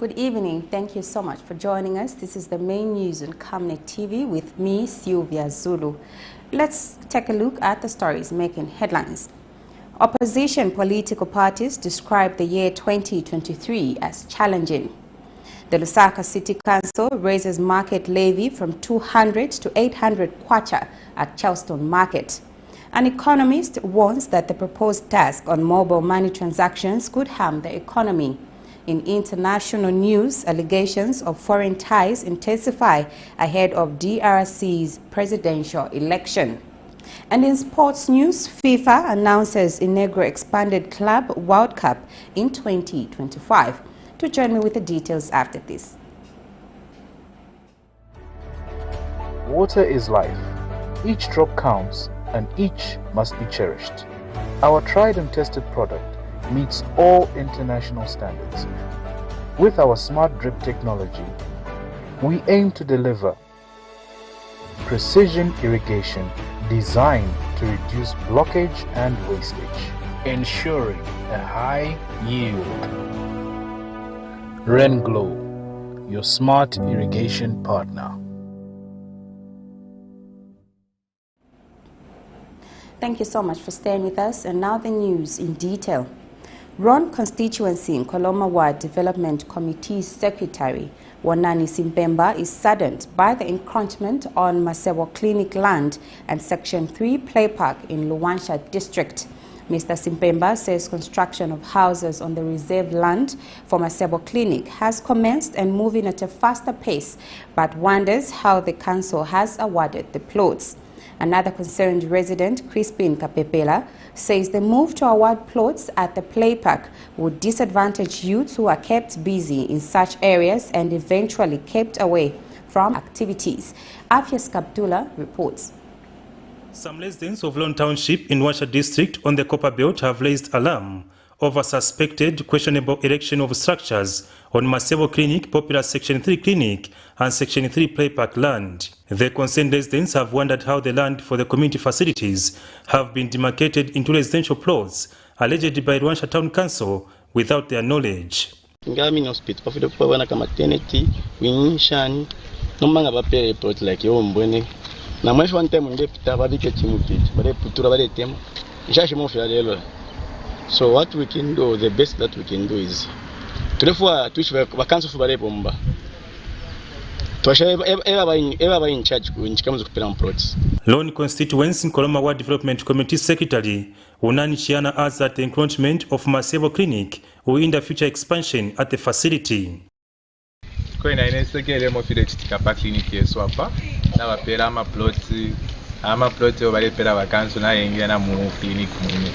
Good evening. Thank you so much for joining us. This is the main news on Camnet TV with me, Sylvia Zulu. Let's take a look at the stories making headlines. Opposition political parties describe the year 2023 as challenging. The LUSAKA City Council raises market levy from 200 to 800 kwacha at CHELSTONE market. An economist warns that the proposed tax on mobile money transactions could harm the economy. In international news, allegations of foreign ties intensify ahead of DRC'S presidential election. And in sports news, FIFA announces inaugural expanded Club World Cup in 2025. To join me with the details after this. Water is life. Each drop counts and each must be cherished. Our tried and tested product meets all international standards. With our smart drip technology, we aim to deliver precision irrigation designed to reduce blockage and wastage, ensuring a high yield. RenGlow, your smart irrigation partner. Thank you so much for staying with us. And now the news in detail. Ron constituency in Koloma Ward Development Committee Secretary Wanani Simpemba is saddened by the encroachment on Masebo Clinic land and Section 3 Play Park in Luwansha District. Mr. Simpemba says construction of houses on the reserved land for Masebo Clinic has commenced and moving at a faster pace, but wonders how the council has awarded the plots. Another concerned resident, Crispin Kapepela, says the move to award plots at the play park would disadvantage youths who are kept busy in such areas and eventually kept away from activities. Afias Kaptula reports. Some residents of Lone Township in Luwansha District on the Copper Belt have raised alarm over suspected questionable erection of structures on Masebo Clinic, popular Section 3 Clinic and Section 3 Play Park land. The concerned residents have wondered how the land for the community facilities have been demarcated into residential plots, alleged by Luwansha Town Council, without their knowledge. Ngami hospital pafite kuona kama maternity winshani nomanga bapere plot like yo mbone na mwefu one time ndepita babike chimukiti bare putura bare tema nshashi mo fyalelo. So what we can do, the best that we can do is therefore to vacancy for bare bomba ever in charge when it comes to plan plots. Lone constituency in Koloma Ward Development Committee Secretary Unani Chiana adds that the encroachment of Masebo Clinic will hinder future expansion at the facility. Kwena inesekele mo file chitikapa clinic yeswapa na bapera ama plots obalepera vacancy na yengia na mu clinic mune.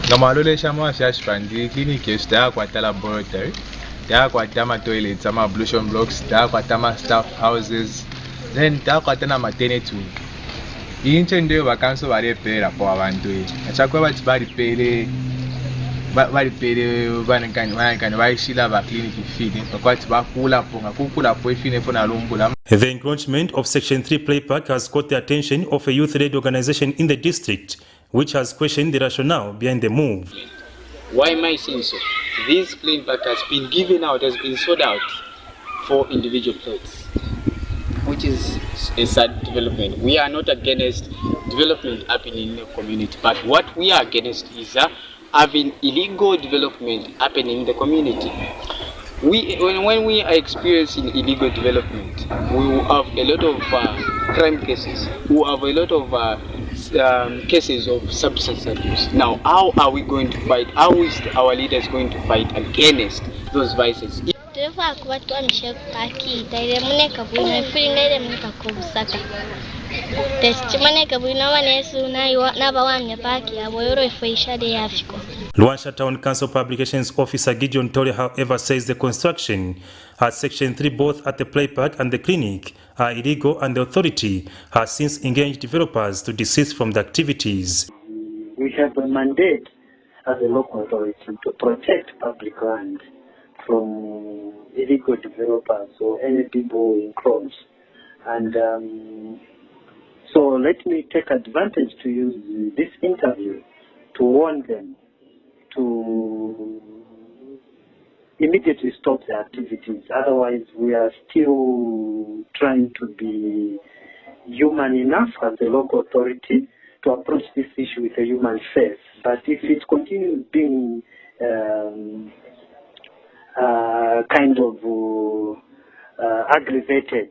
Ngamalolesha mo afyashpandi clinic yesita kwata laboratory kwata ma toilets ama ablution blocks kwata ma staff houses then kwata na maternity. Inche ndio vacancy balepera po abantu achakwa bati balipere vanekani vaishila va clinic ifini pakwati bakula po ngakukula po ifine fona lumbula. The encroachment of Section 3 Play Park has caught the attention of a youth-led organization in the district, which has questioned the rationale behind the move. Why am I saying so? This play park has been given out, has been sold out for individual plots, which is a sad development. We are not against development happening in the community, but what we are against is having illegal development happening in the community. When we are experiencing illegal development, we will have a lot of crime cases. We will have a lot of cases of substance abuse. Now, how are we going to fight? How is our leaders going to fight against those vices? Luwansha Town Council Publications Officer Gideon Tore, however, says the construction at Section 3 both at the play park and the clinic are illegal and the authority has since engaged developers to desist from the activities. We have a mandate as a local authority to protect public land from illegal developers or any people who encroach. And so let me take advantage to use this interview to warn them to immediately immediately stop the activities. Otherwise, we are still trying to be human enough as the local authority to approach this issue with a human face. But if it continues being kind of aggravated,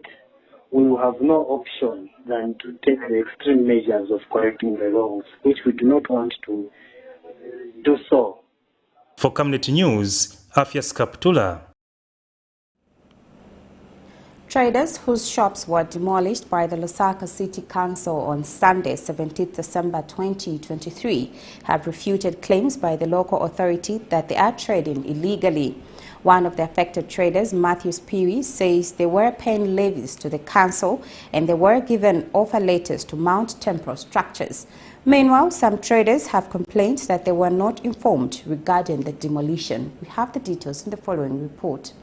we will have no option than to take the extreme measures of correcting the wrongs, which we do not want to do so. For Camnet News, Afias Kaptula. Traders whose shops were demolished by the LUSAKA City Council on Sunday, 17 December 2023, have refuted claims by the local authority that they are trading illegally. One of the affected traders, Matthew Peary, says they were paying levies to the council and they were given offer letters to mount temporary structures. Meanwhile, some traders have complained that they were not informed regarding the demolition. We have the details in the following report.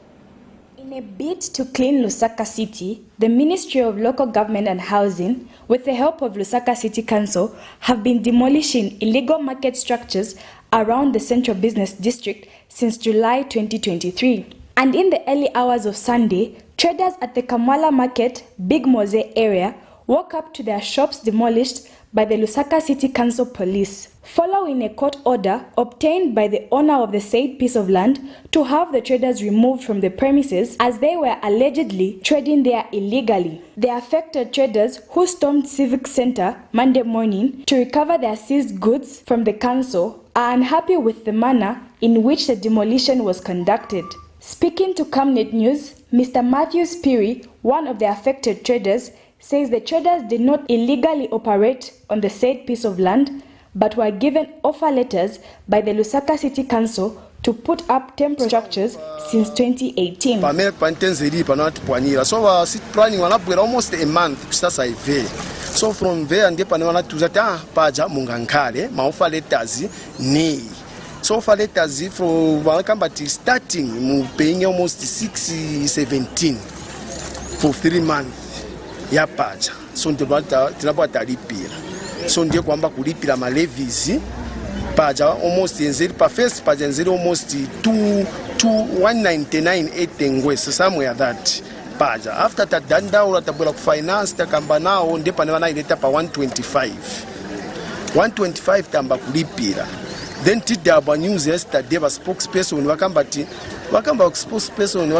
In a bid to clean Lusaka City, the Ministry of Local Government and Housing, with the help of Lusaka City Council, have been demolishing illegal market structures around the Central Business District since July 2023. And in the early hours of Sunday, traders at the Kamwala Market, Big Mose area, woke up to their shops demolished by the Lusaka City Council police, following a court order obtained by the owner of the said piece of land to have the traders removed from the premises as they were allegedly trading there illegally. The affected traders, who stormed Civic Center Monday morning to recover their seized goods from the council, are unhappy with the manner in which the demolition was conducted. Speaking to Camnet News, Mr. Matthew Peary, one of the affected traders, says the traders did not illegally operate on the said piece of land, but were given offer letters by the Lusaka City Council to put up temporary structures since 2018. So city planning almost a month. So from there and paja mungankale ma offer letters ni. So offer letters from starting paying almost 617 for 3 months. Ya paja so tinapata lipira so ndiye kwamba kulipira ma levies paja almost nzeri pa first paja nzeri almost 199 etengwesa somewhere that paja after that danda ula tabula ku finance takamba nao ndiye pane wanaileta pa 125 tamba kulipira. Then tidaba news yesterday ba spokesperson wakamba spokesperson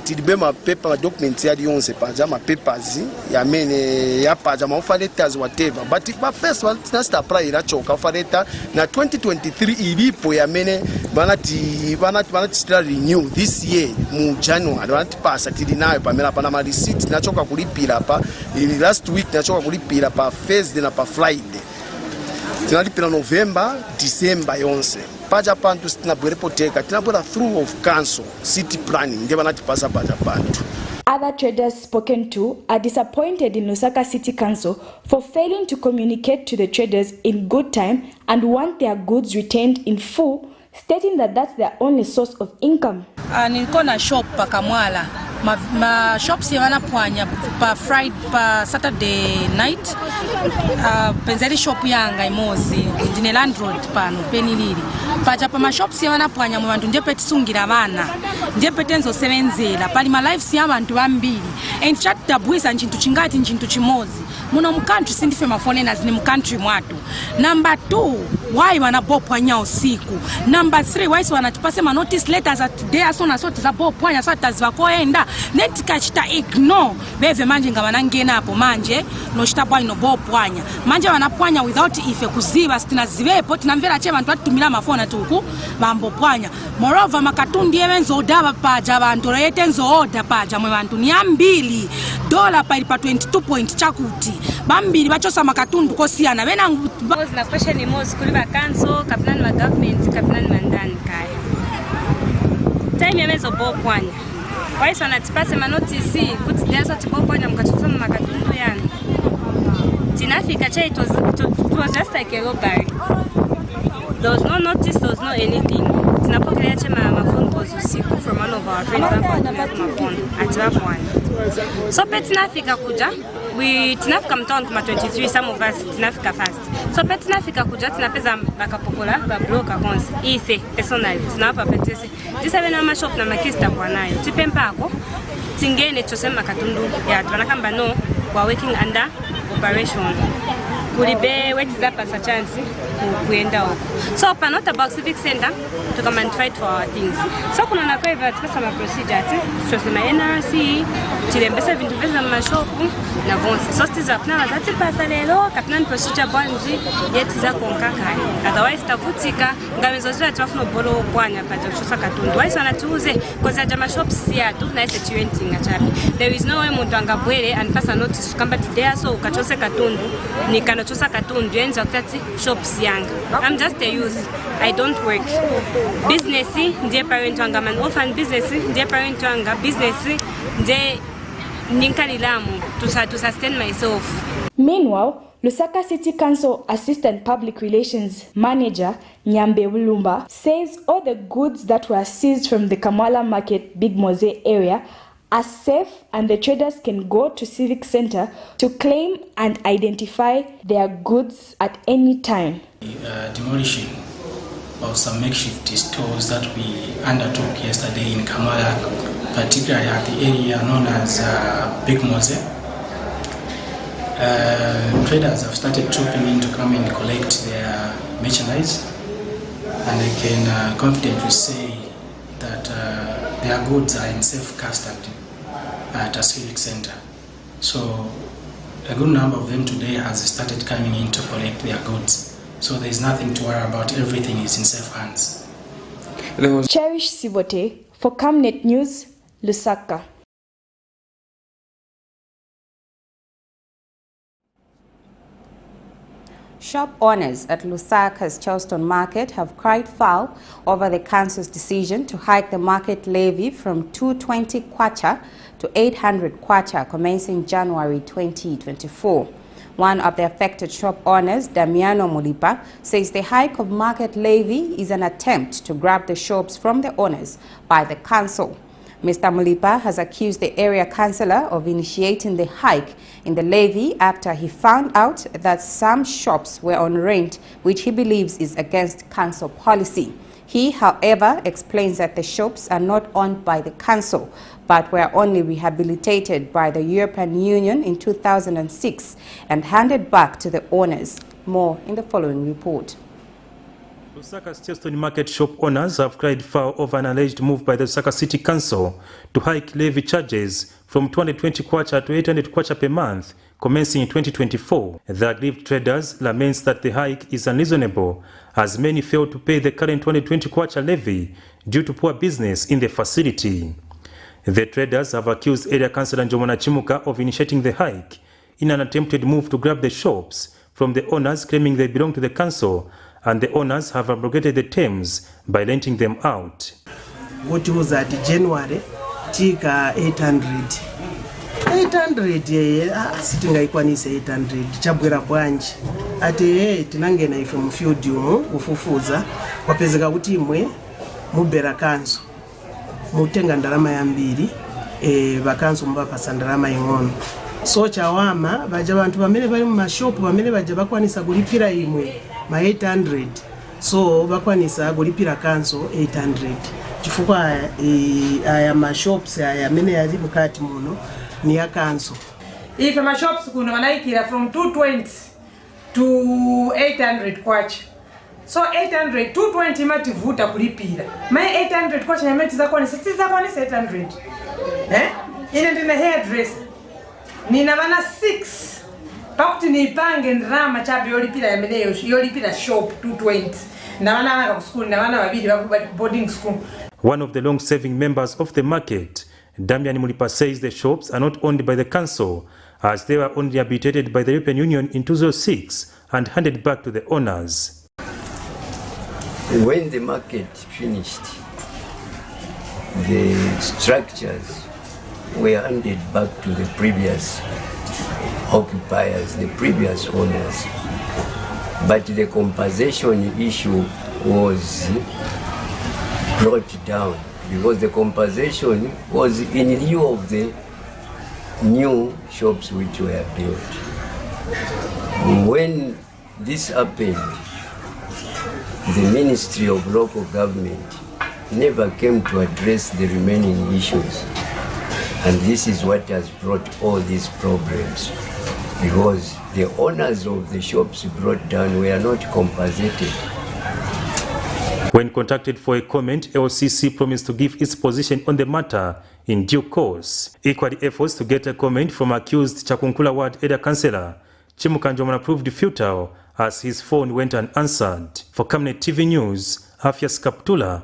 tidibe ma paper ma documents ya dionse paja ma papers ya mene ya paja ma offer letters whatever, but ba first one tina apply ila choka offer letter na 2023 ilipo ya mene banati renew this year mu January banati pasa tidinayo pamela pana ma receipt na choka kulipira pa last week na choka kulipira pa Thursday na pa Friday. Tinalipira November, December yonse. Paja pantu tinabwere poteka, tinabwera through of council, city planning, ndiye banatipasa paja pantu. Other traders spoken to are disappointed in Lusaka City Council for failing to communicate to the traders in good time and want their goods retained in full, stating that that's their only source of income. Nilikuwa na shop pa Kamwala. Ma shops yana pwanya pa Friday pa Saturday night. Penzeri shop yanga imozi ndine Land Road pano penilili. Paja pa ma shops yana pwanya mu bantu ndiye petisungira bana. Ndiye petenzo sebenzela pali ma lives y'abantu bambili. And chat tabwisa nchintu chingati nchintu chimozi. Muno mu country sindife ma foreigners ni mu country mwatu. Number 2, why wanabopwanya usiku? Number 3, why wanatupase ma notice letters at there as soon as what za bopwanya sata zivakoenda. Netika chita ignore beve manje nga wanangena hapo manje no chita bwa ino bopwanya. Manje wanapwanya without ife kuziba stina zivepo tinamvera che bantu atumila mafona tuku bambopwanya. Moreover makatundi ebenzo odaba paja bantu retenzo oda paja mwe bantu ni $2 pa 22 point chakuti. Bambili bachosa makatundu kosiana bena na question ni mozi kuli ba council kaplan wa government kaplan mandani kaya time yamezo bopwanya why so natipase ma notice kuti there's to bopwanya mkachosa makatundu yani tinafika cha it was just like a robbery. There was no notice, there was no anything. Tinapokelea chema phone calls usiku from one of our friends who had my phone at that one. So tinafika kuja, we tinafika mtown kuma 23, some of us tinafika fast. So petina fika kuja tinapeza bakapopola ba broker konse ise personal tinapa petese tisabe na mashop na makista kwa nayo tipempako tingene chosema katundu ya twanakamba no wa working under operation kuribe wetiza pasa chance kuenda huko. So not about civic center to come and fight for our things. So kuna na kwa hivyo tukasa ma procedure ati tusema NRC tilembesa vintu vya mashop na vonse. So stiza kuna wazati pasa lelo kapna procedure bwanji yetiza konkaka. Otherwise tavutika ngamezo zwa twafuno bolo kwanya paja kuchosa katundu. Why sana tuuze koza jama shops ya tu na ise tuenting achapi. There is no way muntu angabwele and pasa notice kamba tidea so ukachose katundu ni kanochosa katundu yenza kutati shops yanga. I'm just a youth. I don't work. Business, dear parent wanga man orphan business, dear parent wanga business, dear ninkalilamu to sustain myself. Meanwhile, Lusaka City Council Assistant Public Relations Manager Nyambe Wulumba says all the goods that were seized from the Kamwala Market Big Mose area are safe and the traders can go to Civic Center to claim and identify their goods at any time. Demolishing of some makeshift stores that we undertook yesterday in Kamwala, particularly at the area known as Big Mose. Traders have started trooping in to come and collect their merchandise, and I can confidently say that their goods are in safe custody at a civic center. So a good number of them today has started coming in to collect their goods. So there is nothing to worry about, everything is in safe hands. Cherish Sivote for Camnet News, Lusaka. Shop owners at Lusaka's CHELSTONE market have cried foul over the council's decision to hike the market levy from 220 kwacha to 800 kwacha commencing January 2024. One of the affected shop owners, Damiano Mulipa, says the hike of market levy is an attempt to grab the shops from the owners by the council. Mr. Mulipa has accused the area councillor of initiating the hike in the levy after he found out that some shops were on rent, which he believes is against council policy. He, however, explains that the shops are not owned by the council, but were only rehabilitated by the European Union in 2006 and handed back to the owners. More in the following report. Lusaka's CHELSTONE market shop owners have cried foul over an alleged move by the Lusaka City Council to hike levy charges from 220 kwacha to 800 kwacha per month, commencing in 2024. The aggrieved traders laments that the hike is unreasonable, as many failed to pay the current 220 kwacha levy due to poor business in the facility. The traders have accused area councillor Njomona Chimuka of initiating the hike in an attempted move to grab the shops from the owners, claiming they belong to the council, and the owners have abrogated the terms by renting them out. What was at January, tika 800 sitinga ikwanisa 800 chabwera bwanji ati tinangena ife mu field ufufuza wapezeka kuti imwe mubera kanso mutenga ndalama ya mbiri bakanso mubapasa ndalama ing'ono. So chawama baja bantu bamene bali mu mashop bamene baja bakwanisa kulipira imwe ma 800, so bakwanisa kulipira kanso 800 chifukwa aya mashops aya mene yali mukati muno ni ya kanso. Ife mashops kuno wanaikira from 220 to 800 kwacha. So 800 220 mativuta kulipira ma 800 kwacha nyameti za kwani 800 ine ndine hairdresser nina bana 6 pakuti nipange ndrama chabe yolipira yameneyo yolipira shop 220 na bana baka school na bana babiri bako boarding school. One of the long-serving members of the market, Damian Mulipa, says the shops are not owned by the council, as they were only rehabilitated by the European Union in 2006 and handed back to the owners. When the market finished, the structures were handed back to the previous occupiers, the previous owners. But the compensation issue was brought down because the compensation was in lieu of the new shops which were built. When this happened, the Ministry of Local Government never came to address the remaining issues. And this is what has brought all these problems, because the owners of the shops brought down were not compensated. When contacted for a comment, LCC promised to give its position on the matter in due course. Equally, efforts to get a comment from accused Chakunkula Ward area councillor Chimukanjoman proved futile as his phone went unanswered. For Camnet TV News, Afias Kaptula.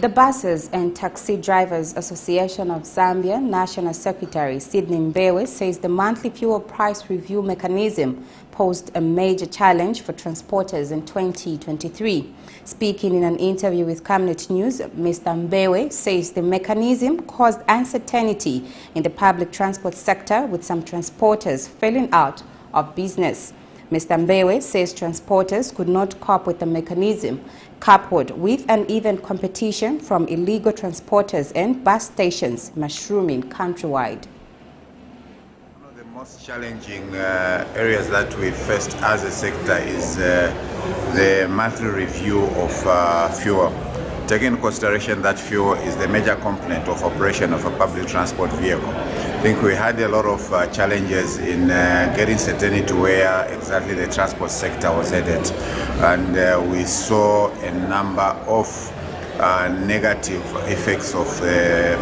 The Buses and Taxi Drivers Association of Zambia National Secretary Sidney Mbewe says the monthly fuel price review mechanism posed a major challenge for transporters in 2023. Speaking in an interview with Camnet News, Mr. Mbewe says the mechanism caused uncertainty in the public transport sector, with some transporters falling out of business. Mr. Mbewe says transporters could not cope with the mechanism, coupled with uneven competition from illegal transporters and bus stations mushrooming countrywide. One of the most challenging areas that we faced as a sector is the monthly review of fuel. Taking into consideration that fuel is the major component of operation of a public transport vehicle, I think we had a lot of challenges in getting certainty to where exactly the transport sector was headed, and we saw a number of negative effects of the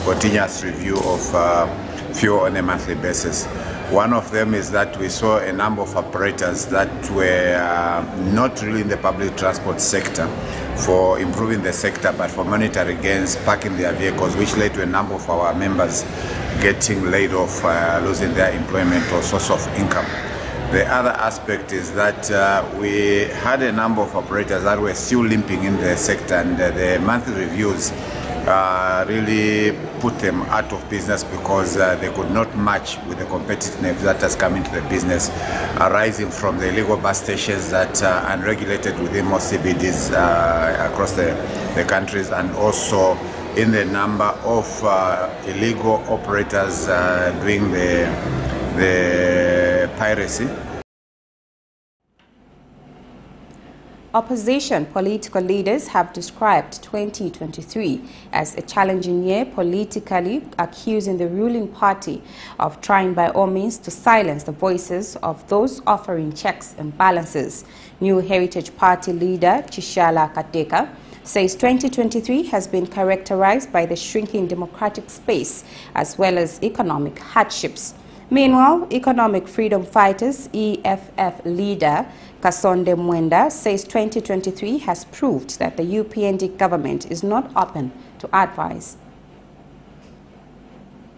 continuous review of fuel on a monthly basis. One of them is that we saw a number of operators that were not really in the public transport sector for improving the sector, but for monetary gains, parking their vehicles, which led to a number of our members getting laid off, losing their employment or source of income. The other aspect is that we had a number of operators that were still limping in the sector, and the monthly reviews really put them out of business because they could not match with the competitiveness that has come into the business, arising from the illegal bus stations that are unregulated within most CBDs across the countries, and also in the number of illegal operators doing the piracy. Opposition political leaders have described 2023 as a challenging year politically, accusing the ruling party of trying by all means to silence the voices of those offering checks and balances. New Heritage Party leader Chishala Kateka says 2023 has been characterized by the shrinking democratic space as well as economic hardships. Meanwhile, Economic Freedom Fighters EFF leader Kasonde Mwenda says 2023 has proved that the UPND government is not open to advice.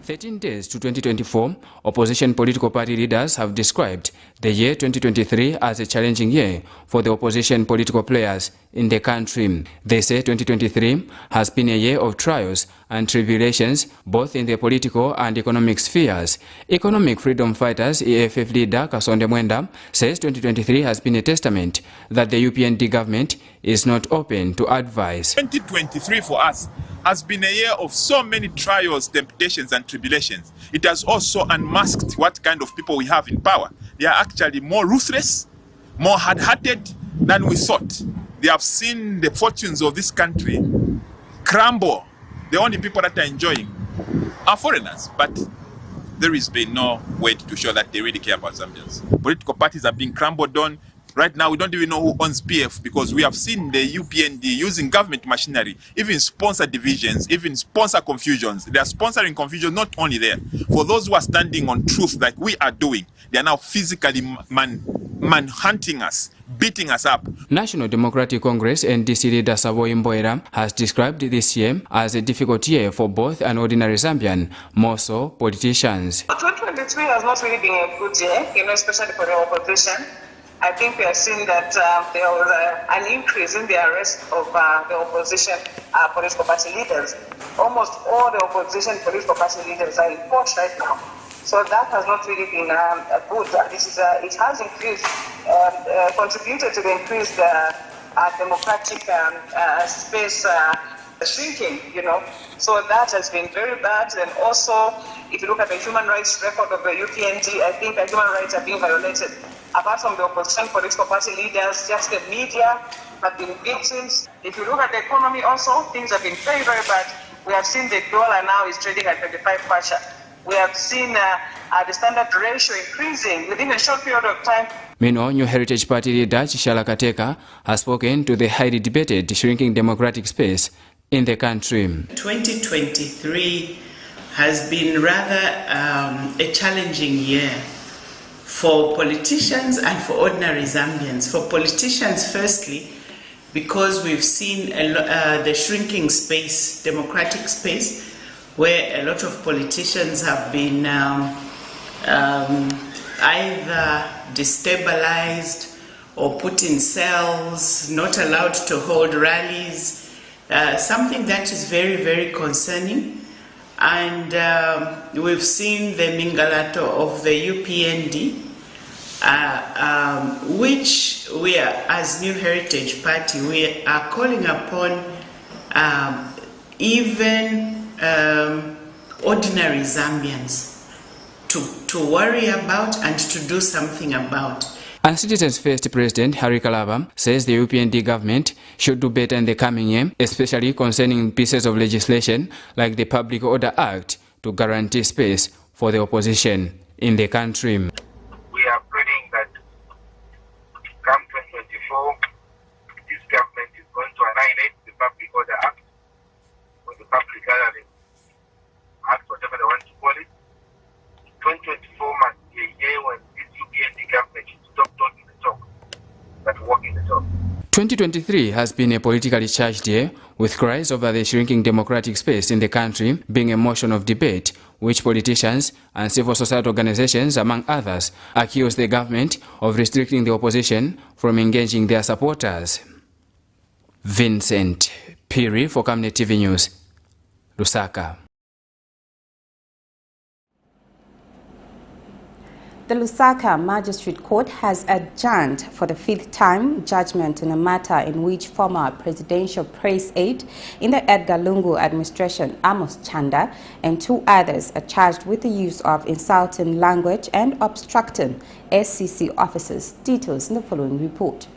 13 days to 2024, opposition political party leaders have described the year 2023 as a challenging year for the opposition political players in the country. They say 2023 has been a year of trials and tribulations both in the political and economic spheres. Economic Freedom Fighters EFF leader Kasonde Mwenda says 2023 has been a testament that the UPND government is not open to advice. 2023 for us has been a year of so many trials, temptations and tribulations. It has also unmasked what kind of people we have in power. They are actually more ruthless, more hard-hearted than we thought. They have seen the fortunes of this country crumble. The only people that are enjoying are foreigners, but there has been no way to show that they really care about Zambians. Political parties are being crumbled on. Right now, we don't even know who owns PF, because we have seen the UPND using government machinery, even sponsor divisions, even sponsor confusions. They are sponsoring confusion not only there. For those who are standing on truth like we are doing, they are now physically man-hunting us, beating us up. National Democratic Congress NDC leader Savoy Mboera has described this year as a difficult year for both an ordinary Zambian, more so politicians. 2023 has not really been a good year, especially for the opposition. I think we are seeing that there was an increase in the arrest of the opposition political party leaders. Almost all the opposition political party leaders are in court right now. So that has not really been good. It has increased, contributed to the increased democratic space shrinking, So that has been very bad. And also, if you look at the human rights record of the UPND, I think that human rights are being violated. Apart from the opposition political party leaders, just the media have been victims. If you look at the economy also, things have been very, very bad. We have seen the dollar now is trading at 25 kwacha. We have seen the standard ratio increasing within a short period of time. Meanwhile, New Heritage Party leader Chishala Kateka has spoken to the highly debated shrinking democratic space in the country. 2023 has been rather a challenging year for politicians and for ordinary Zambians. For politicians, firstly, because we've seen the shrinking space, democratic space, where a lot of politicians have been either destabilized or put in cells, not allowed to hold rallies, something that is very, very concerning. And we've seen the Mingalato of the UPND, which we are, as New Heritage Party, we are calling upon even ordinary Zambians to worry about and to do something about. And Citizens First President Harry Kalaba says the UPND government should do better in the coming year, especially concerning pieces of legislation like the Public Order Act to guarantee space for the opposition in the country. We are praying that come 2024, this government is going to annihilate the Public Order Act or the Public Order Act, whatever they want to call it. 2024 must be a year when this UPND government should stop talking the talk, but walking the talk. 2023 has been a politically charged year, with cries over the shrinking democratic space in the country being a motion of debate, which politicians and civil society organizations, among others, accuse the government of restricting the opposition from engaging their supporters. Vincent Piri for Camnet TV News, Lusaka. The LUSAKA Magistrate Court has adjourned for the 5th time judgment in a matter in which former presidential press aide in the Edgar Lungu administration, Amos Chanda, and 2 others are charged with the use of insulting language and obstructing SCC officers. Details in the following report.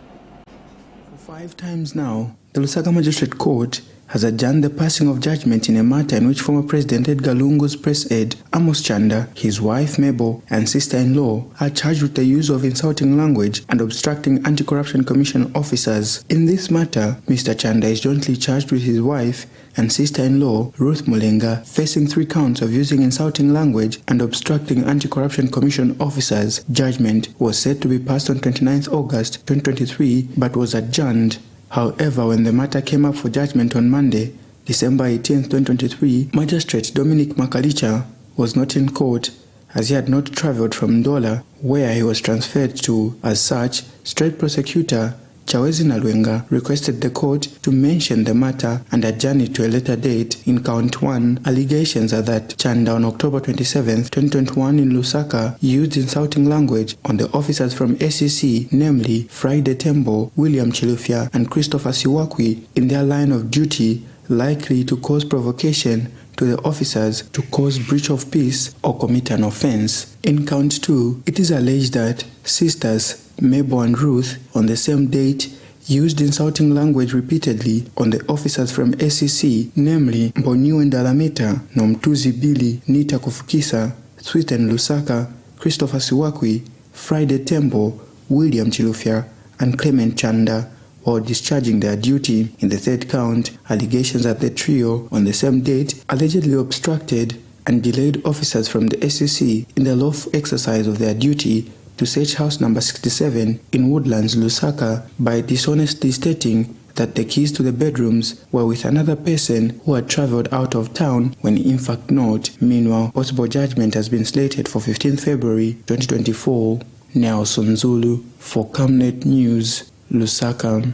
For 5 times now, the LUSAKA Magistrate Court has adjourned the passing of judgment in a matter in which former President Edgar Lungu's press aide, Amos Chanda, his wife Mabel, and sister-in-law are charged with the use of insulting language and obstructing Anti-Corruption Commission officers. In this matter, Mr. Chanda is jointly charged with his wife and sister-in-law, Ruth Mulenga, facing 3 counts of using insulting language and obstructing Anti-Corruption Commission officers. Judgment was set to be passed on 29th August 2023 but was adjourned. However, when the matter came up for judgment on Monday, December 18, 2023, Magistrate Dominic Makalicha was not in court as he had not travelled from Ndola, where he was transferred to. As such, State Prosecutor Chawezi Nalwenga requested the court to mention the matter and adjourn it to a later date. In count 1, allegations are that Chanda on October 27, 2021 in Lusaka used insulting language on the officers from SCC, namely Friday Tembo, William Chilufya and Christopher Siwakwi in their line of duty, likely to cause provocation to the officers to cause breach of peace or commit an offense. In count 2, it is alleged that sisters Mabel and Ruth on the same date used insulting language repeatedly on the officers from SCC, namely Mboniwe Ndalameta, Nomtuzi Billy, Nita Kufukisa, Switen Lusaka, Christopher Siwakwi, Friday Tembo, William Chilufya and Clement Chanda, while discharging their duty. In the 3rd count, allegations that the trio on the same date allegedly obstructed and delayed officers from the SCC in the lawful exercise of their duty to search house number 67 in Woodlands, Lusaka, by dishonestly stating that the keys to the bedrooms were with another person who had travelled out of town when in fact not. Meanwhile, possible judgment has been slated for 15th February 2024. Nelson Zulu for Camnet News, Lusaka.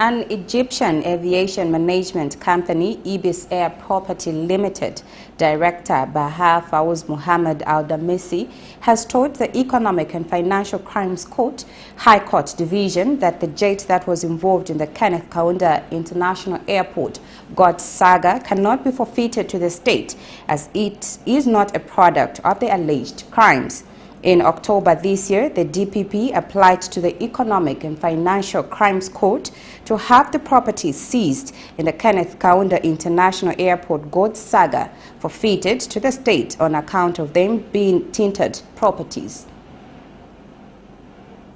An Egyptian aviation management company, Ibis Air Property Limited, Director Baha Fawz Muhammad Al-Damisi, has told the Economic and Financial Crimes Court, High Court Division, that the jet that was involved in the Kenneth Kaunda International Airport, God Saga, cannot be forfeited to the state as it is not a product of the alleged crimes. In October this year, the DPP applied to the Economic and Financial Crimes Court to have the properties seized in the Kenneth Kaunda International Airport God Saga forfeited to the state on account of them being tainted properties.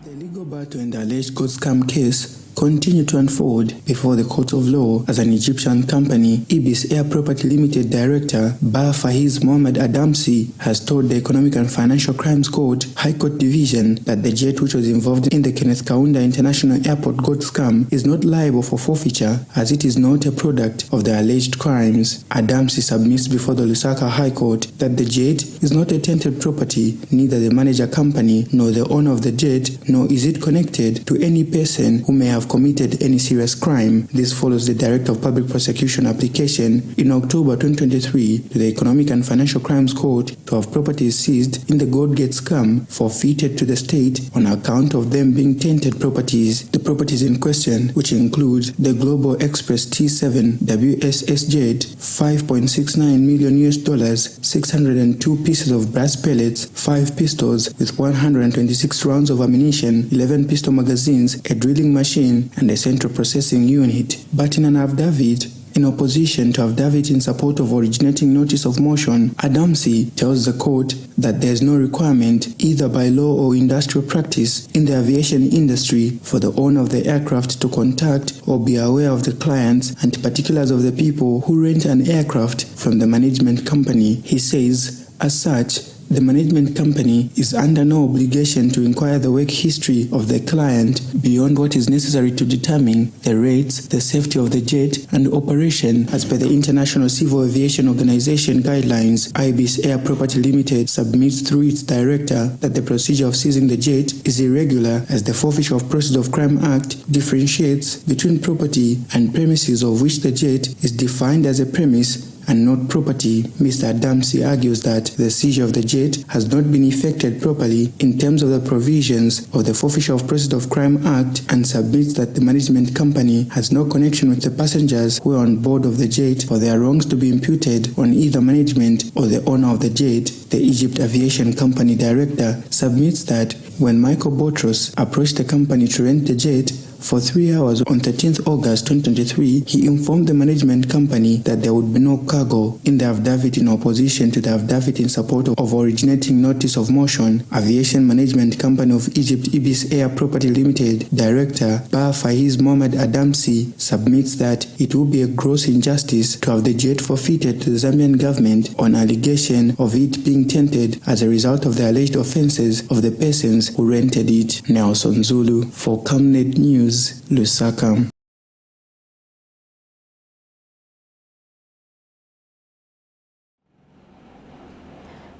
The legal battle in the alleged gold scam case continue to unfold before the court of law as an Egyptian company, Ibis Air Property Limited Director Ba Faiz Mohamed Adamsi has told the Economic and Financial Crimes Court, High Court Division, that the jet which was involved in the Kenneth Kaunda International Airport gold scam is not liable for forfeiture as it is not a product of the alleged crimes. Adamsi submits before the Lusaka High Court that the jet is not a tainted property, neither the manager company nor the owner of the jet, nor is it connected to any person who may have committed any serious crime. This follows the Director of Public Prosecution application in October 2023 to the Economic and Financial Crimes Court to have properties seized in the gold gate scam forfeited to the state on account of them being tainted properties. The properties in question, which include the Global Express T7 WSS jet, $5.69 million, 602 pieces of brass pellets, 5 pistols with 126 rounds of ammunition, 11 pistol magazines, a drilling machine, and a central processing unit. But in an affidavit in opposition to affidavit in support of originating notice of motion, Adamsi tells the court that there is no requirement, either by law or industrial practice in the aviation industry, for the owner of the aircraft to contact or be aware of the clients and particulars of the people who rent an aircraft from the management company. He says, as such, the management company is under no obligation to inquire the work history of the client beyond what is necessary to determine the rates, the safety of the jet, and operation as per the International Civil Aviation Organization guidelines. Ibis Air Property Limited submits through its director that the procedure of seizing the jet is irregular as the Forfeiture of Proceeds of Crime Act differentiates between property and premises, of which the jet is defined as a premise and not property. Mr. Adamsi argues that the seizure of the jet has not been effected properly in terms of the provisions of the Forfeiture of Proceeds of Crime Act and submits that the management company has no connection with the passengers who are on board of the jet for their wrongs to be imputed on either management or the owner of the jet. The Egypt Aviation Company Director submits that when Michael Botros approached the company to rent the jet for 3 hours on 13th August 2023, he informed the management company that there would be no cargo. In the affidavit in opposition to the affidavit in support of originating notice of motion, Aviation Management Company of Egypt Ibis Air Property Limited Director Ba Faiz Mohamed Adamsi submits that it would be a gross injustice to have the jet forfeited to the Zambian government on allegation of it being tainted as a result of the alleged offences of the persons who rented it. Nelson Zulu for Camnet News, Lusaka.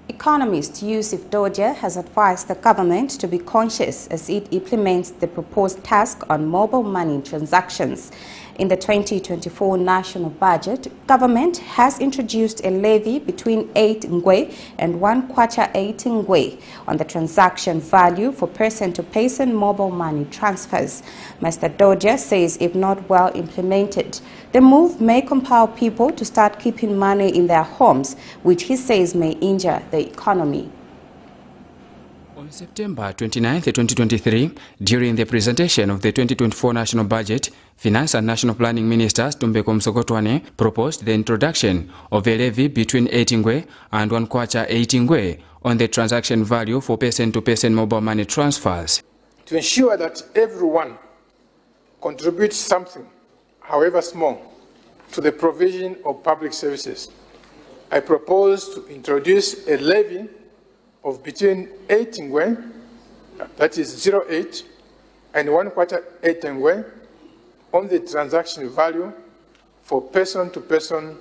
Economist Yusuf Dodia has advised the government to be conscious as it implements the proposed tax on mobile money transactions. In the 2024 national budget, government has introduced a levy between 8 ngwe and 1 kwacha 8 ngwe on the transaction value for person-to-person mobile money transfers. Mr. Dodia says if not well implemented, the move may compel people to start keeping money in their homes, which he says may injure the economy. On September 29, 2023, during the presentation of the 2024 national budget, Finance and National Planning Minister Tumbeko Msokotwane proposed the introduction of a levy between 8 ngwe and 1 kwacha 8 ngwe on the transaction value for person-to-person mobile money transfers. To ensure that everyone contributes something, however small, to the provision of public services, I propose to introduce a levy of between 8 ngwe, that is 0.8, and 1 kwacha 8 ngwe on the transaction value for person-to-person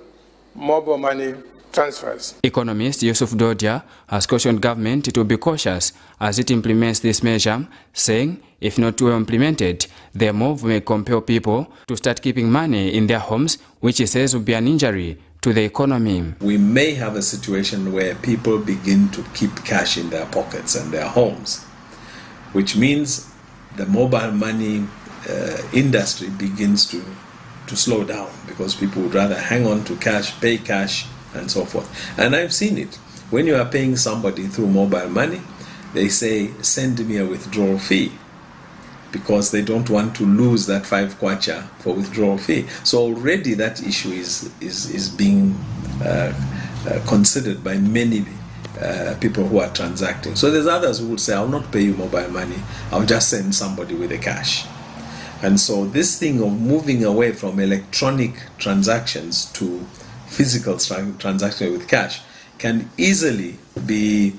mobile money transfers. Economist Yusuf Dodia has cautioned government to be cautious as it implements this measure, saying if not well implemented, the move may compel people to start keeping money in their homes, which he says would be an injury to the economy. We may have a situation where people begin to keep cash in their pockets and their homes, which means the mobile money industry begins to slow down because people would rather hang on to cash, pay cash, and so forth. And I've seen it. When you are paying somebody through mobile money, they say, send me a withdrawal fee, because they don't want to lose that 5 kwacha for withdrawal fee. So already that issue is being considered by many people who are transacting. So there's others who would say, I'll not pay you mobile money, I'll just send somebody with the cash. And so this thing of moving away from electronic transactions to physical transaction with cash can easily be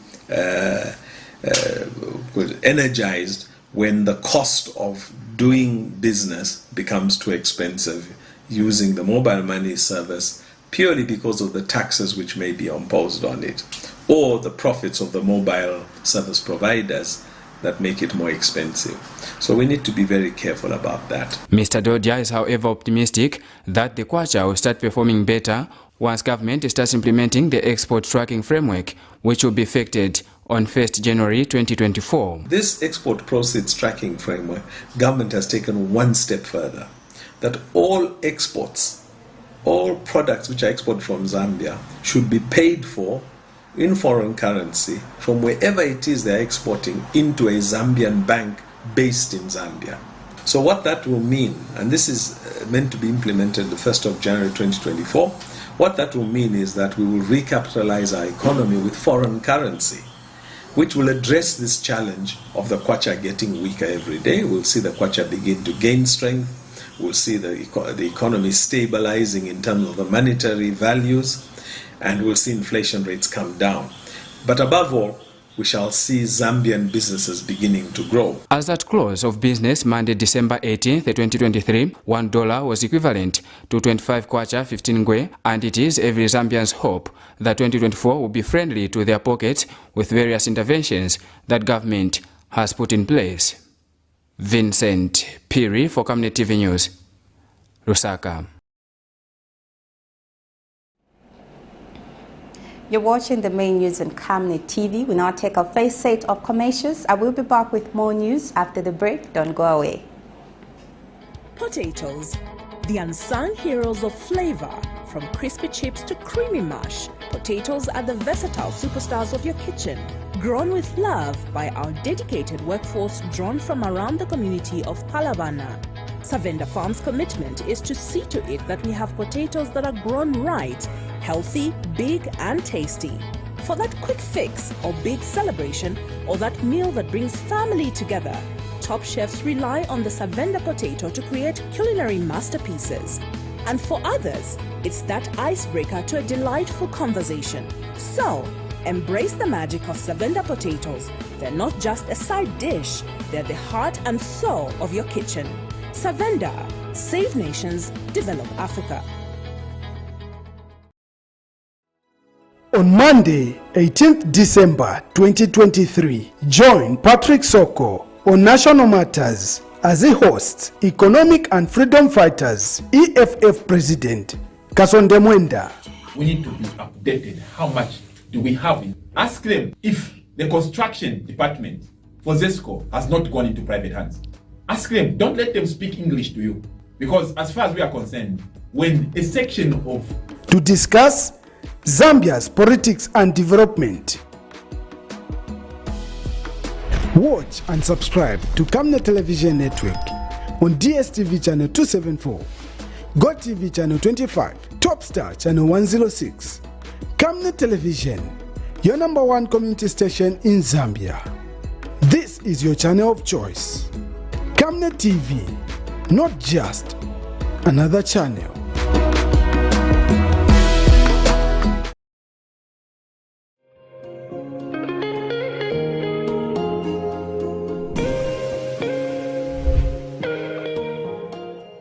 energized when the cost of doing business becomes too expensive using the mobile money service purely because of the taxes which may be imposed on it, or the profits of the mobile service providers that make it more expensive. So we need to be very careful about that. Mr. Dodia is however optimistic that the KWACHA will start performing better once government starts implementing the export tracking framework, which will be effected on 1st January 2024. This export proceeds tracking framework, government has taken one step further, that all exports, all products which are exported from Zambia should be paid for in foreign currency from wherever it is they're exporting into a Zambian bank based in Zambia. So what that will mean, and this is meant to be implemented the 1st of January 2024, what that will mean is that we will recapitalize our economy with foreign currency, which will address this challenge of the kwacha getting weaker every day. We'll see the kwacha begin to gain strength. We'll see the economy stabilizing in terms of the monetary values, and we'll see inflation rates come down. But above all, we shall see Zambian businesses beginning to grow. As at close of business Monday, December 18th, 2023, $1 was equivalent to 25 kwacha, 15 ngwe, and it is every Zambian's hope that 2024 will be friendly to their pockets with various interventions that government has put in place. Vincent Piri for Camnet TV News, Lusaka. You're watching the main news on Camnet TV. We now take a first set of commercials. I will be back with more news after the break. Don't go away. Potatoes, the unsung heroes of flavor. From crispy chips to creamy mash, potatoes are the versatile superstars of your kitchen. Grown with love by our dedicated workforce drawn from around the community of Palavana. Savenda Farm's commitment is to see to it that we have potatoes that are grown right, healthy, big and tasty. For that quick fix or big celebration or that meal that brings family together, top chefs rely on the Savenda potato to create culinary masterpieces. And for others, it's that icebreaker to a delightful conversation. So, embrace the magic of Savenda potatoes. They're not just a side dish, they're the heart and soul of your kitchen. Savenda, save nations, develop Africa. On Monday, 18th December 2023, join Patrick Soko on National Matters as he hosts Economic and Freedom Fighters EFF President Kasonde Mwenda. We need to be updated. How much do we have? Ask them if the construction department for ZESCO has not gone into private hands. Ask them. Don't let them speak English to you. Because as far as we are concerned, when a section of... To discuss Zambia's politics and development. Watch and subscribe to Camnet Television Network on DSTV channel 274, GoTV channel 25, Topstar channel 106. Camnet Television, your #1 community station in Zambia. This is your channel of choice. Camnet TV, not just another channel.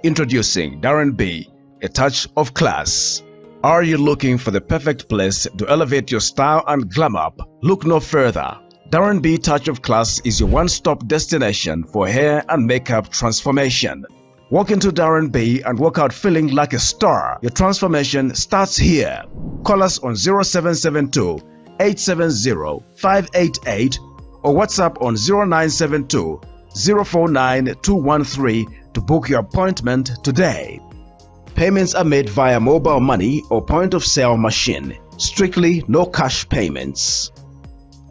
Introducing Darren B, a touch of class. Are you looking for the perfect place to elevate your style and glam up? Look no further. Darren B Touch of Class is your one-stop destination for hair and makeup transformation. Walk into Darren B and walk out feeling like a star. Your transformation starts here. Call us on 0772 870 588 or WhatsApp on 0972 049 213 to book your appointment today. Payments are made via mobile money or point-of-sale machine. Strictly no cash payments.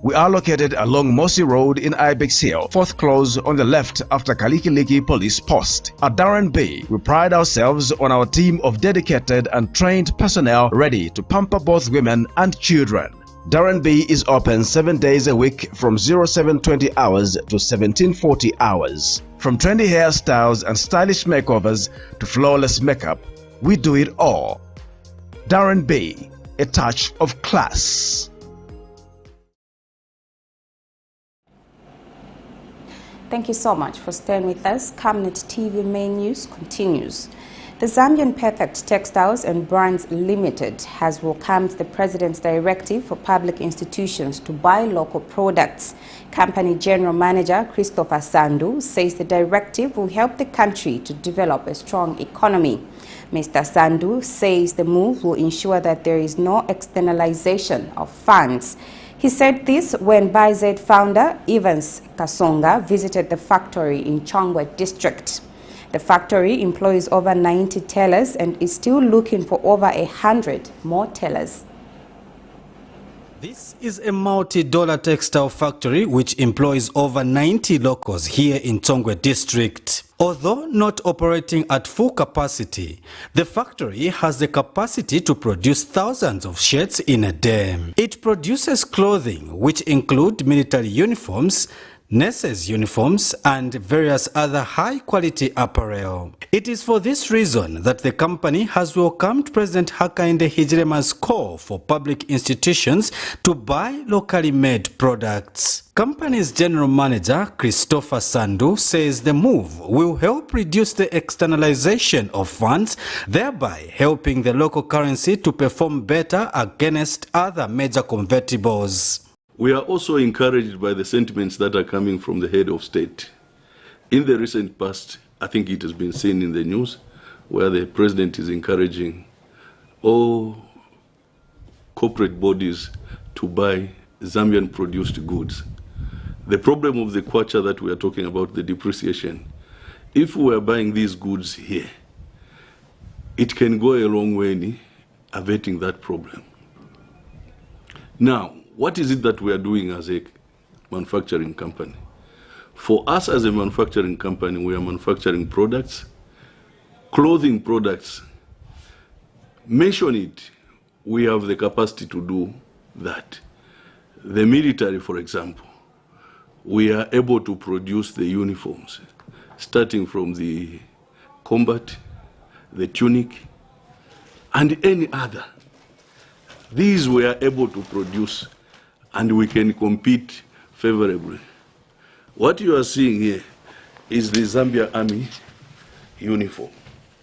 We are located along Mossy Road in Ibex Hill, 4th close on the left after Kalikiliki Police Post. At Darren B, we pride ourselves on our team of dedicated and trained personnel ready to pamper both women and children. Darren B is open 7 days a week from 0720 hours to 1740 hours. From trendy hairstyles and stylish makeovers to flawless makeup, we do it all. Darren B, a touch of class. Thank you so much for staying with us. Camnet TV main news continues. The Zambian Perfect Textiles and Brands Limited has welcomed the President's directive for public institutions to buy local products. Company General Manager Christopher Sandu says the directive will help the country to develop a strong economy. Mr. Sandu says the move will ensure that there is no externalization of funds. He said this when BIZ founder Evans Kasonga visited the factory in Chongwe district. The factory employs over 90 tailors and is still looking for over 100 more tailors. This is a multi-dollar textile factory which employs over 90 locals here in Chongwe district. Although not operating at full capacity, the factory has the capacity to produce thousands of shirts in a day. It produces clothing which include military uniforms, nurses' uniforms and various other high-quality apparel. It is for this reason that the company has welcomed President Hakainde Hichilema's call for public institutions to buy locally made products. Company's general manager, Christopher Sandu, says the move will help reduce the externalization of funds, thereby helping the local currency to perform better against other major convertibles. We are also encouraged by the sentiments that are coming from the head of state. In the recent past, I think it has been seen in the news, where the president is encouraging all corporate bodies to buy Zambian-produced goods. The problem of the KWACHA that we are talking about, the depreciation, if we are buying these goods here, it can go a long way in averting that problem. Now, what is it that we are doing as a manufacturing company? For us as a manufacturing company, we are manufacturing products, clothing products. Mention it, we have the capacity to do that. The military, for example, we are able to produce the uniforms, starting from the combat, the tunic, and any other. These we are able to produce, and we can compete favorably. What you are seeing here is the Zambia Army uniform.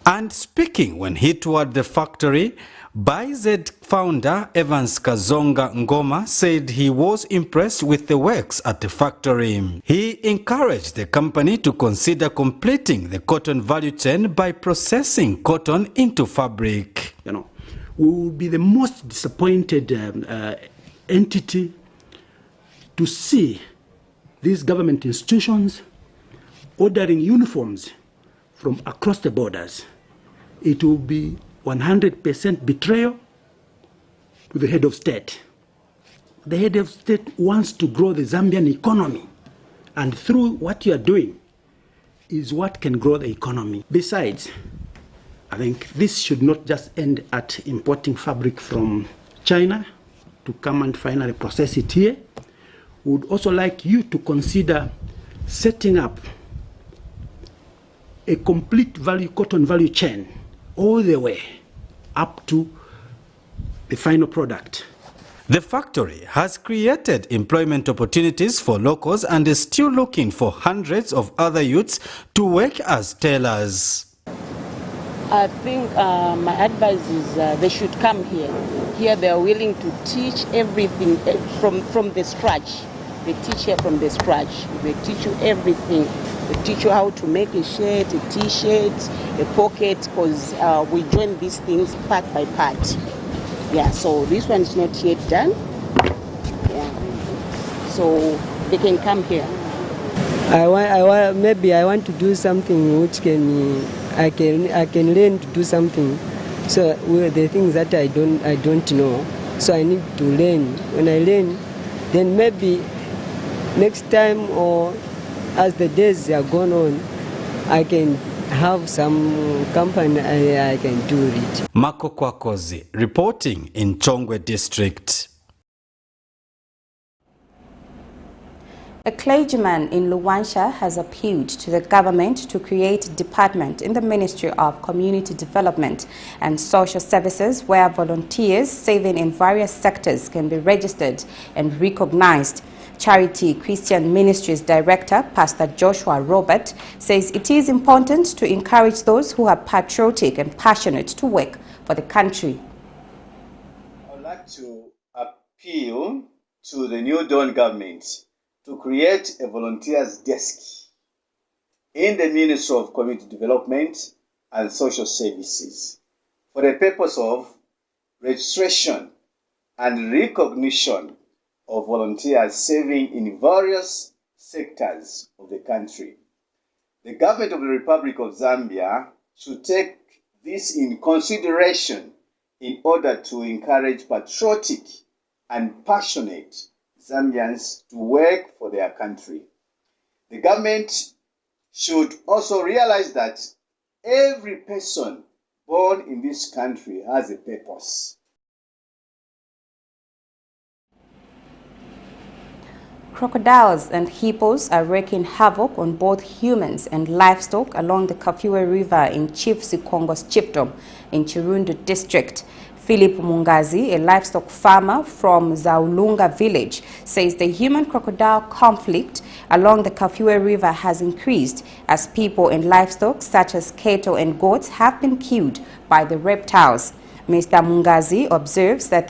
And speaking when he toured the factory, BIZ founder Evans Kazonga Ngoma said he was impressed with the works at the factory. He encouraged the company to consider completing the cotton value chain by processing cotton into fabric. We will be the most disappointed entity to see these government institutions ordering uniforms from across the borders. It will be 100% betrayal to the head of state. The head of state wants to grow the Zambian economy, and through what you are doing is what can grow the economy. Besides, I think this should not just end at importing fabric from China to come and finally process it here. We would also like you to consider setting up a complete cotton value chain all the way up to the final product. The factory has created employment opportunities for locals and is still looking for hundreds of other youths to work as tailors. I think my advice is they should come here. Here they are willing to teach everything from the scratch. They teach here from the scratch. They teach you everything. They teach you how to make a shirt, a t-shirt, a pocket, because we join these things part by part. Yeah, so this one is not yet done. Yeah, so they can come here. Maybe I want to do something which I can learn to do something. So the things that I don't know, so I need to learn. When I learn, then maybe next time or as the days are going on, I can have some company I can do it. Marco Kwakozi reporting in Chongwe District. A clergyman in Luwansha has appealed to the government to create a department in the Ministry of Community Development and Social Services where volunteers serving in various sectors can be registered and recognized. Charity Christian Ministries Director, Pastor Joshua Robert, says it is important to encourage those who are patriotic and passionate to work for the country. I would like to appeal to the New Dawn government to create a volunteers desk in the Ministry of Community Development and Social Services for the purpose of registration and recognition of volunteers serving in various sectors of the country. The government of the Republic of Zambia should take this in consideration in order to encourage patriotic and passionate Zambians to work for their country. The government should also realize that every person born in this country has a purpose. Crocodiles and hippos are wreaking havoc on both humans and livestock along the Kafue River in Chief Sikongos Chiefdom in Chirundu District. Philip Mungazi, a livestock farmer from Zaulunga village, says the human-crocodile conflict along the Kafue River has increased as people and livestock such as cattle and goats have been killed by the reptiles. Mr. Mungazi observes that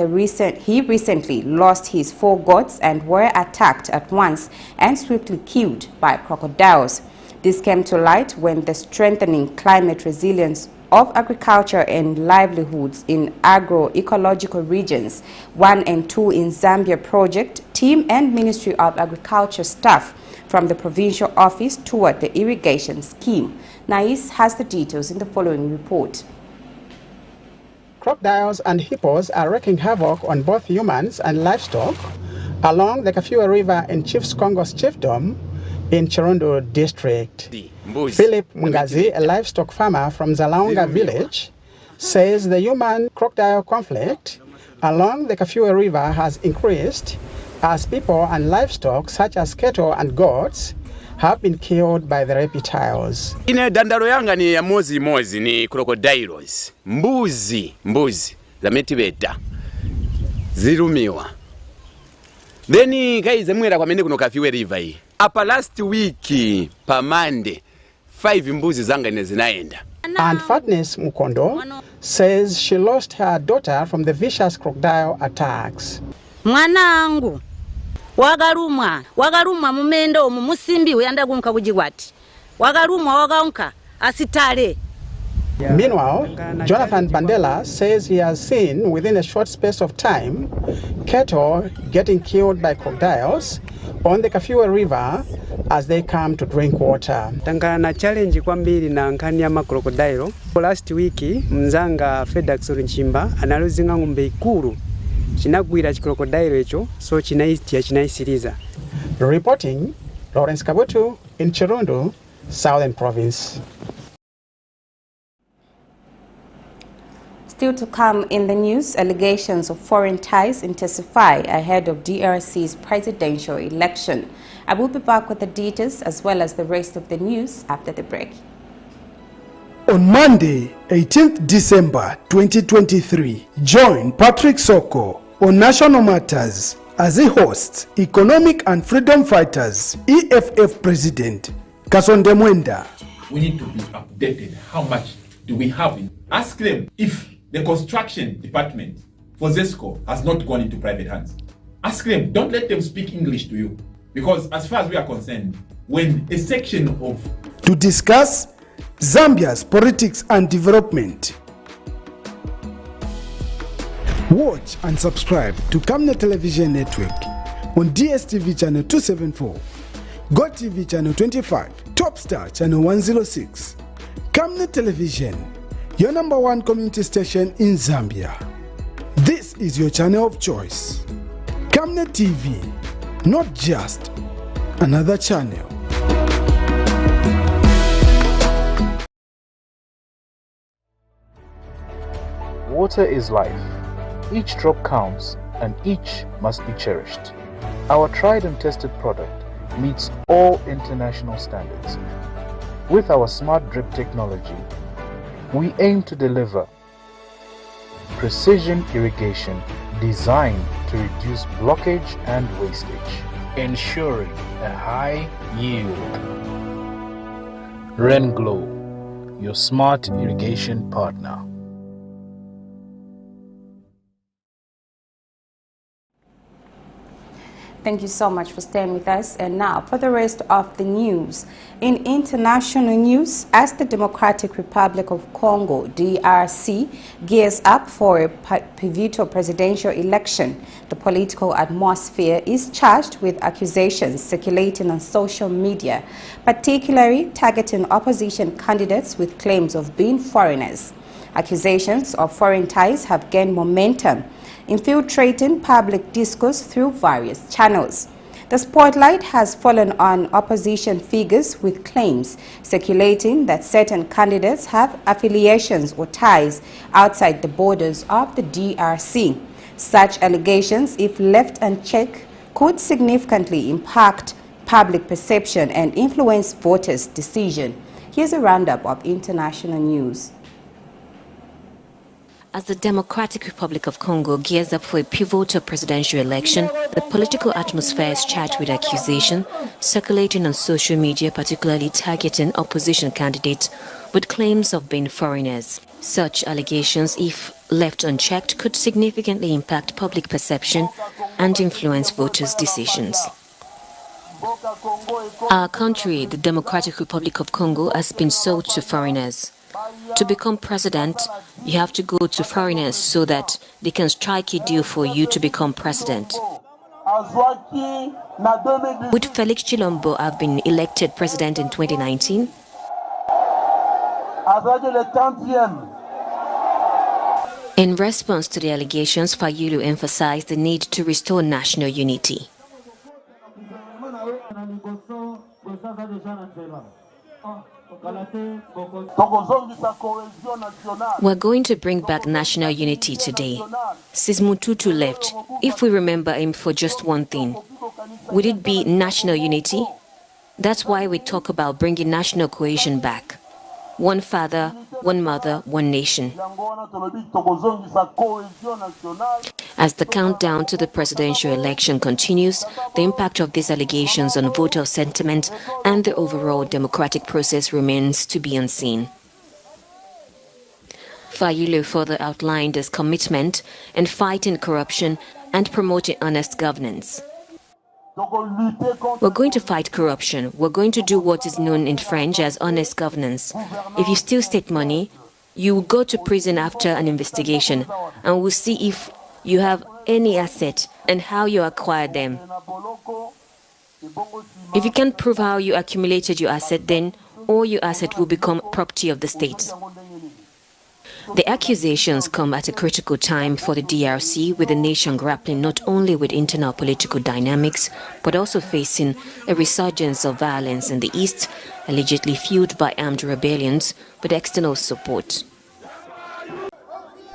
he recently lost his 4 goats and were attacked at once and swiftly killed by crocodiles. This came to light when the strengthening climate resilience of agriculture and livelihoods in agro-ecological regions 1 and 2 in Zambia project team and Ministry of Agriculture staff from the provincial office toward the irrigation scheme. Nais has the details in the following report. Crocodiles and hippos are wreaking havoc on both humans and livestock along the Kafue River in Chief Sikongos Chiefdom in Chirundu District. Philip Mungazi, a livestock farmer from Zalaunga village, says the human-crocodile conflict along the Kafue River has increased as people and livestock such as cattle and goats have been killed by the reptiles. Ine dandaro yanga ni ya mozi ni crocodiles. Mbuzi za metibeta zirumiwa. Then kaize mwera kwa mende kuno Kafue River hii. Apa last week pa Monday 5 mbuzi zanga ine zinaenda. And Fatness Mukondo says she lost her daughter from the vicious crocodile attacks. Mwanangu wagarumwa mumendo mumusimbi uyanda gunka kujiwati wagarumwa wagaunka asitale. Meanwhile, Jonathan Bandela says he has seen within a short space of time cattle getting killed by crocodiles on the Kafue River as they come to drink water. Tangana na challenge kwambiri na nkani ya crocodile. Last week mzanga FedEx Nchimba analuzinga ng'ombe ikuru chinagwira crocodile echo so chinaisiriza. Reporting Lawrence Kabutu in Chirundu, Southern Province. Still to come in the news, allegations of foreign ties intensify ahead of DRC's presidential election. I will be back with the details as well as the rest of the news after the break. On Monday, 18th December 2023, join Patrick Soko on National Matters as he hosts Economic and Freedom Fighters EFF President Kasonde Mwenda. We need to be updated how much do we have? Ask them if the construction department for ZESCO has not gone into private hands. Ask them, don't let them speak English to you. Because as far as we are concerned, when a section of... To discuss Zambia's politics and development. Watch and subscribe to Camnet Television Network on DSTV channel 274, GoTV channel 25, Top Star channel 106. Camnet Television, your #1 community station in Zambia. This is your channel of choice. Camnet TV, not just another channel. Water is life. Each drop counts and each must be cherished. Our tried and tested product meets all international standards. With our smart drip technology, we aim to deliver precision irrigation designed to reduce blockage and wastage, ensuring a high yield. RainGlow, your smart irrigation partner. Thank you so much for staying with us. And now for the rest of the news. In international news, as the Democratic Republic of Congo, DRC, gears up for a pivotal presidential election, the political atmosphere is charged with accusations circulating on social media, particularly targeting opposition candidates with claims of being foreigners. Accusations of foreign ties have gained momentum, infiltrating public discourse through various channels. The spotlight has fallen on opposition figures with claims circulating that certain candidates have affiliations or ties outside the borders of the DRC. Such allegations, if left unchecked, could significantly impact public perception and influence voters' decision. Here's a roundup of international news. As the Democratic Republic of Congo gears up for a pivotal presidential election, the political atmosphere is charged with accusation circulating on social media, particularly targeting opposition candidates with claims of being foreigners. Such allegations, if left unchecked, could significantly impact public perception and influence voters' decisions. Our country, the Democratic Republic of Congo, has been sold to foreigners. To become president, you have to go to foreigners so that they can strike a deal for you to become president. Would Felix Chilombo have been elected president in 2019? In response to the allegations, Fayulu emphasized the need to restore national unity. We're going to bring back national unity today. Since Mututu left, if we remember him for just one thing, would it be national unity? That's why we talk about bringing national cohesion back. One father, one mother, one nation. As the countdown to the presidential election continues, the impact of these allegations on voter sentiment and the overall democratic process remains to be unseen. Fayulu further outlined his commitment in fighting corruption and promoting honest governance. We're going to fight corruption. We're going to do what is known in French as honest governance. If you steal state money, you will go to prison after an investigation, and we'll see if you have any asset and how you acquired them. If you can't prove how you accumulated your asset, then all your asset will become property of the state. The accusations come at a critical time for the DRC, with the nation grappling not only with internal political dynamics, but also facing a resurgence of violence in the east, allegedly fueled by armed rebellions with external support.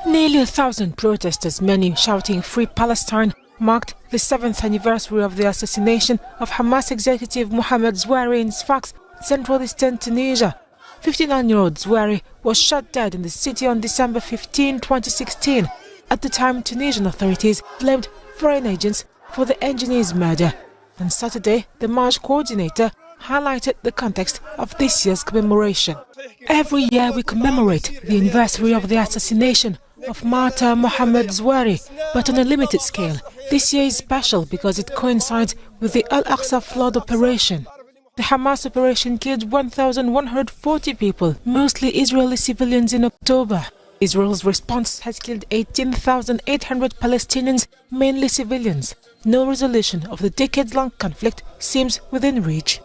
Nearly 1,000 protesters, many shouting "Free Palestine," marked the 7th anniversary of the assassination of Hamas executive Mohamed Zouari in Sfax, central eastern Tunisia. 59-year-old Zouari was shot dead in the city on December 15, 2016. At the time, Tunisian authorities blamed foreign agents for the engineer's murder. On Saturday, the march coordinator highlighted the context of this year's commemoration. Every year we commemorate the anniversary of the assassination of martyr Mohammed Zwari, but on a limited scale. This year is special because it coincides with the Al-Aqsa flood operation. The Hamas operation killed 1,140 people, mostly Israeli civilians, in October. Israel's response has killed 18,800 Palestinians, mainly civilians. No resolution of the decades-long conflict seems within reach.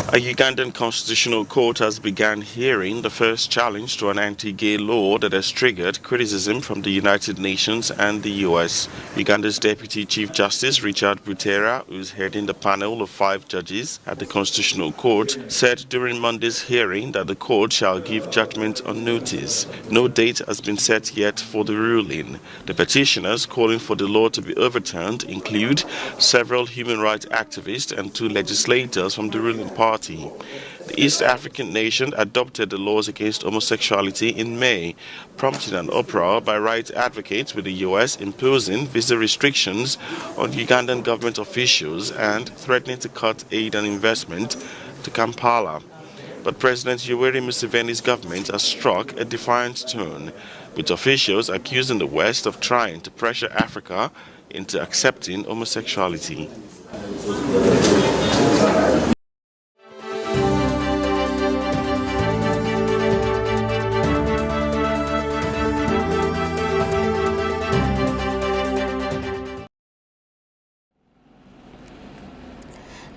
A Ugandan constitutional court has begun hearing the first challenge to an anti-gay law that has triggered criticism from the United Nations and the US. Uganda's Deputy Chief Justice Richard Butera, who's heading the panel of 5 judges at the constitutional court, said during Monday's hearing that the court shall give judgment on notice. No date has been set yet for the ruling. The petitioners calling for the law to be overturned include several human rights activists and 2 legislators from the ruling party. The East African nation adopted the laws against homosexuality in May, prompting an uproar by rights advocates, with the US imposing visa restrictions on Ugandan government officials and threatening to cut aid and investment to Kampala. But President Yoweri Museveni's government has struck a defiant tone, with officials accusing the West of trying to pressure Africa into accepting homosexuality.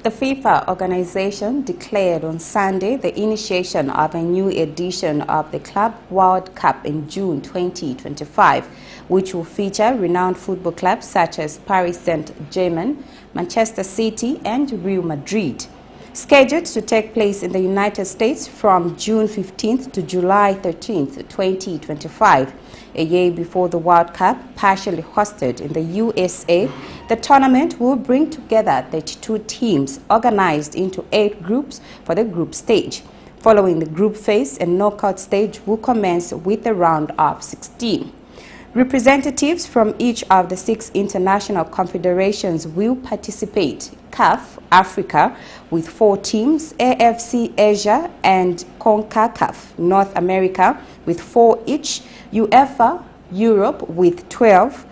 The FIFA organization declared on Sunday the initiation of a new edition of the Club World Cup in June 2025, which will feature renowned football clubs such as Paris Saint-Germain, Manchester City and Real Madrid. Scheduled to take place in the United States from June 15th to July 13th, 2025. A year before the World Cup, partially hosted in the USA, the tournament will bring together 32 teams organized into 8 groups for the group stage. Following the group phase, a knockout stage will commence with a round of 16. Representatives from each of the 6 international confederations will participate. CAF Africa with 4 teams, AFC Asia and CONCACAF North America with 4 each, UEFA Europe with 12,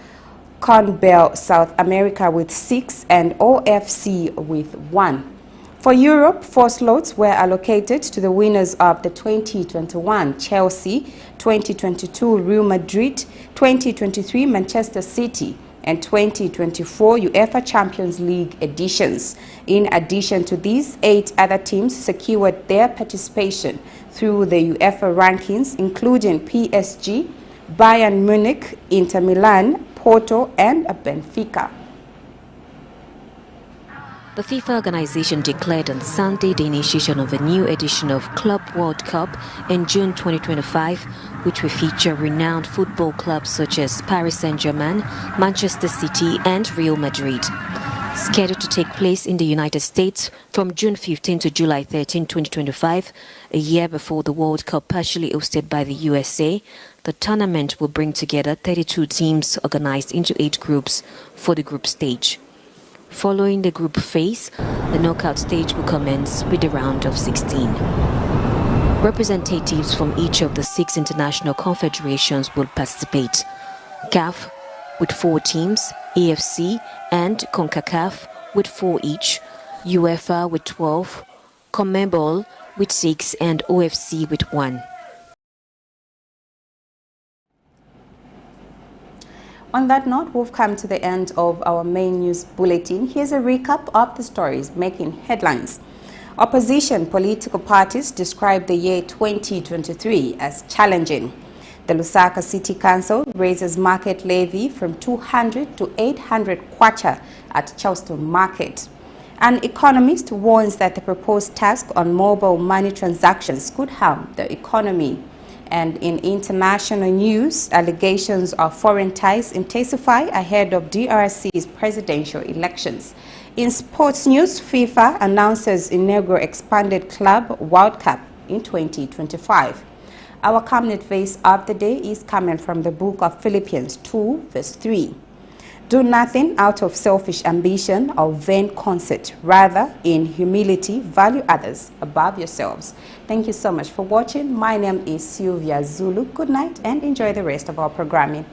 CONMEBOL South America with 6 and OFC with 1. For Europe, 4 slots were allocated to the winners of the 2021 Chelsea, 2022 Real Madrid, 2023 Manchester City and 2024 UEFA Champions League editions. In addition to these, 8 other teams secured their participation through the UEFA rankings, including PSG, Bayern Munich, Inter Milan, Porto and Benfica. The FIFA organization declared on Sunday the initiation of a new edition of Club World Cup in June 2025, which will feature renowned football clubs such as Paris Saint-Germain, Manchester City and Real Madrid. Scheduled to take place in the United States from June 15 to July 13, 2025, a year before the World Cup partially hosted by the USA, the tournament will bring together 32 teams organized into 8 groups for the group stage. Following the group phase, the knockout stage will commence with a round of 16. Representatives from each of the 6 international confederations will participate. CAF with 4 teams, AFC and CONCACAF with 4 each, UEFA with 12, CONMEBOL with 6 and OFC with 1. On that note, we've come to the end of our main news bulletin. Here's a recap of the stories making headlines. Opposition political parties describe the year 2023 as challenging. The LUSAKA City Council raises market levy from 200 to 800 kwacha at CHELSTONE Market. An economist warns that the proposed tax on mobile money transactions could harm the economy. And in international news, allegations of foreign ties intensify ahead of DRC's presidential elections. In sports news, FIFA announces inaugural expanded Club World Cup in 2025. Our Camnet verse of the day is coming from the book of Philippians 2, verse 3. Do nothing out of selfish ambition or vain conceit. Rather, in humility, value others above yourselves. Thank you so much for watching. My name is Sylvia Zulu. Good night and enjoy the rest of our programming.